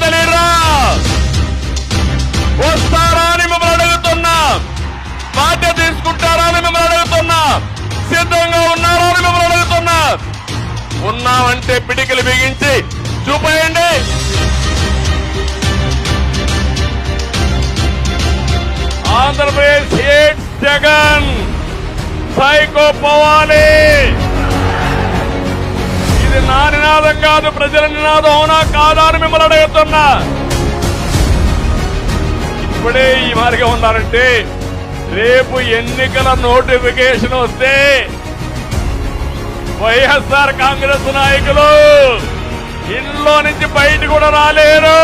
రాగలిరా? వస్తారా అని మిమ్మల్ని అడుగుతున్నా. బాధ్యత తీసుకుంటారా అని మిమ్మల్ని అడుగుతున్నా. సిద్ధంగా ఉన్నారా అని మిమ్మల్ని అడుగుతున్నా. ఉన్నామంటే పిడికిలు బిగించి చూపేయండి. ఆంధ్రప్రదేశ్ హేట్స్ జగన్. సైకో పోవాలి. ఇది నా నినాదం కాదు, ప్రజల నినాదం. అవునా కాదా అని మిమ్మల్ని అడుగుతున్నా. ఇప్పుడే ఈ మార్గం ఉన్నారంటే రేపు ఎన్నికల నోటిఫికేషన్ వస్తే వైఎస్ఆర్ కాంగ్రెస్ నాయకులు ఇంట్లో నుంచి బయట కూడా రాలేరు.